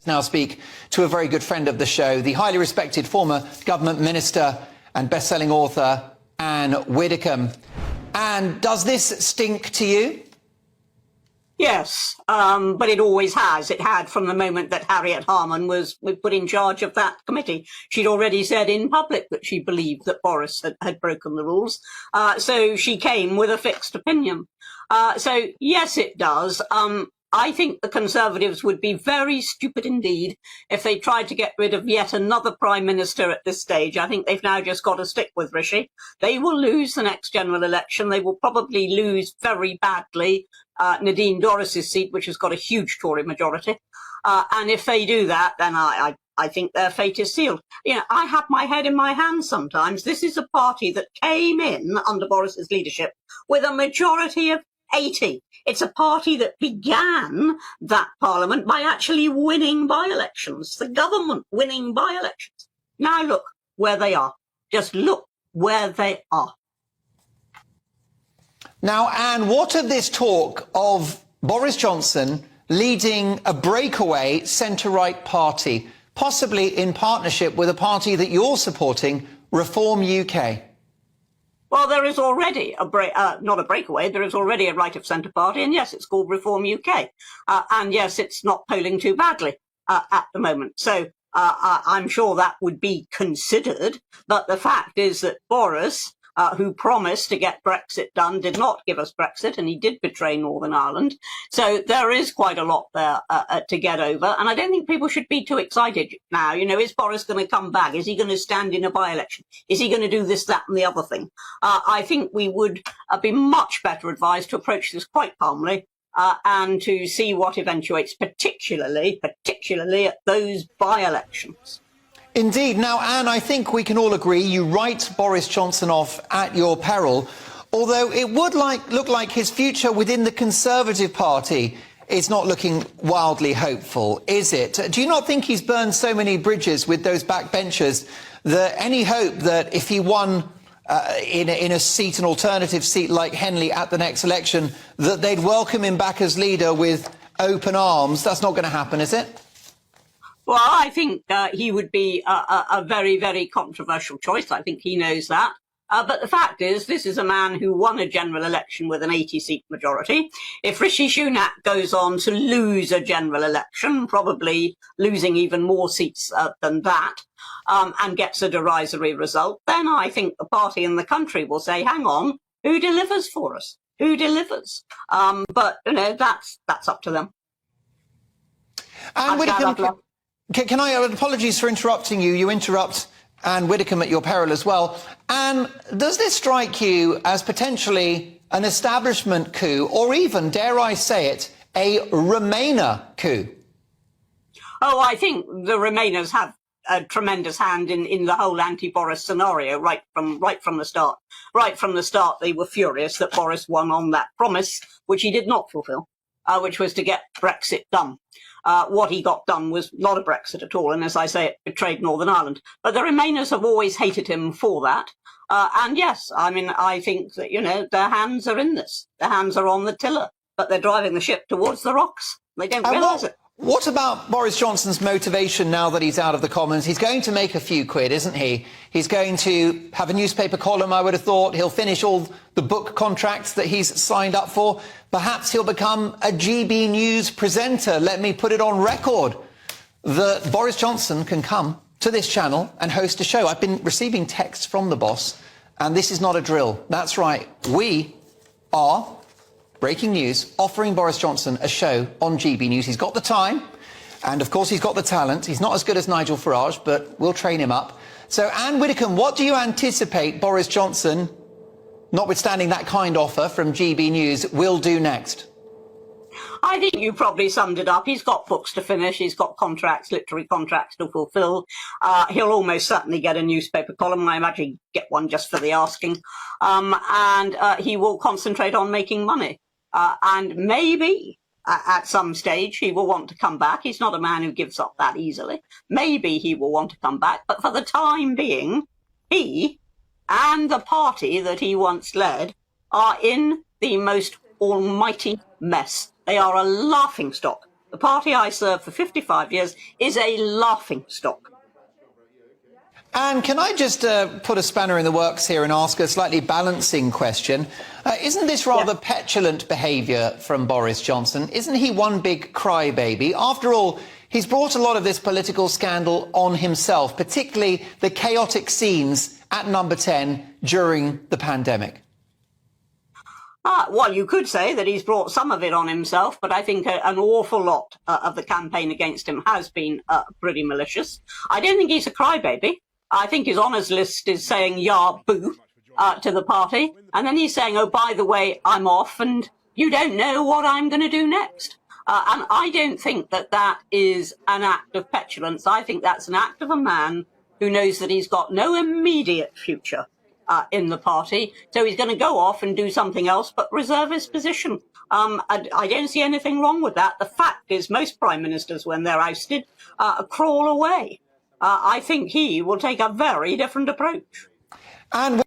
Now speak to a very good friend of the show, the highly respected former government minister and best-selling author, Anne Widdecombe. And does this stink to you? Yes, but it always has. It had from the moment that Harriet Harman was put in charge of that committee. She'd already said in public that she believed that Boris had broken the rules. So she came with a fixed opinion. So yes, it does. I think the Conservatives would be very stupid indeed if they tried to get rid of yet another Prime Minister at this stage. I think they've now just got to stick with Rishi. They will lose the next general election. They will probably lose very badly Nadine Dorris's seat, which has got a huge Tory majority. And if they do that, then I think their fate is sealed. You know, I have my head in my hands sometimes. This is a party that came in under Boris's leadership with a majority of 80. It's a party that began that parliament by actually winning by-elections, the government winning by-elections. Now look where they are. Just look where they are. Now, Anne, what of this talk of Boris Johnson leading a breakaway centre-right party, possibly in partnership with a party that you're supporting, Reform UK? Well, there is already not a breakaway, there is already a right of centre party, and yes, it's called Reform UK. And yes, it's not polling too badly at the moment. So I'm sure that would be considered. But the fact is that Boris, who promised to get Brexit done, did not give us Brexit, and he did betray Northern Ireland. So there is quite a lot there to get over. And I don't think people should be too excited now. You know, is Boris going to come back? Is he going to stand in a by-election? Is he going to do this, that and the other thing? I think we would be much better advised to approach this quite calmly and to see what eventuates, particularly at those by-elections. Indeed. Now, Anne, I think we can all agree you write Boris Johnson off at your peril, although it would look like his future within the Conservative Party is not looking wildly hopeful, is it? Do you not think he's burned so many bridges with those backbenchers that any hope that if he won in a seat, an alternative seat like Henley at the next election, that they'd welcome him back as leader with open arms? That's not going to happen, is it? Well, I think he would be a very, very controversial choice. I think he knows that. But the fact is, this is a man who won a general election with an 80-seat majority. If Rishi Sunak goes on to lose a general election, probably losing even more seats than that, and gets a derisory result, then I think the party and the country will say, hang on, who delivers for us? Who delivers? But, you know, that's up to them. And can I, apologies for interrupting you. You interrupt Anne Widdecombe at your peril as well. Anne, does this strike you as potentially an establishment coup, or even, dare I say it, a Remainer coup? Oh, I think the Remainers have a tremendous hand in the whole anti-Boris scenario right from the start. Right from the start, they were furious that Boris won on that promise, which he did not fulfil, which was to get Brexit done. What he got done was not a Brexit at all, and as I say, it betrayed Northern Ireland. But the Remainers have always hated him for that. And yes, I mean, I think that, you know, their hands are in this. Their hands are on the tiller, but they're driving the ship towards the rocks. They don't realise it. What about Boris Johnson's motivation now that he's out of the Commons? He's going to make a few quid, isn't he? He's going to have a newspaper column, I would have thought. He'll finish all the book contracts that he's signed up for. Perhaps he'll become a GB News presenter. Let me put it on record that Boris Johnson can come to this channel and host a show. I've been receiving texts from the boss, and this is not a drill. That's right. We are... breaking news, offering Boris Johnson a show on GB News. He's got the time, and of course he's got the talent. He's not as good as Nigel Farage, but we'll train him up. So, Anne Widdecombe, what do you anticipate Boris Johnson, notwithstanding that kind offer from GB News, will do next? I think you probably summed it up. He's got books to finish. He's got contracts, literary contracts to fulfil. He'll almost certainly get a newspaper column. I imagine he'd get one just for the asking. And he will concentrate on making money. And maybe at some stage he will want to come back. He's not a man who gives up that easily. Maybe he will want to come back. But for the time being, he and the party that he once led are in the most almighty mess. They are a laughingstock The party I served for 55 years is a laughing stock. And can I just put a spanner in the works here and ask a slightly balancing question? Isn't this rather petulant behaviour from Boris Johnson? Isn't he one big crybaby? After all, he's brought a lot of this political scandal on himself, particularly the chaotic scenes at Number 10 during the pandemic. Well, you could say that he's brought some of it on himself, but I think an awful lot of the campaign against him has been pretty malicious. I don't think he's a crybaby. I think his honours list is saying, "Yah, boo," to the party. And then he's saying, "Oh, by the way, I'm off and you don't know what I'm going to do next." And I don't think that that is an act of petulance. I think that's an act of a man who knows that he's got no immediate future in the party. So he's going to go off and do something else, but reserve his position. I don't see anything wrong with that. The fact is most prime ministers, when they're ousted, crawl away. I think he will take a very different approach. And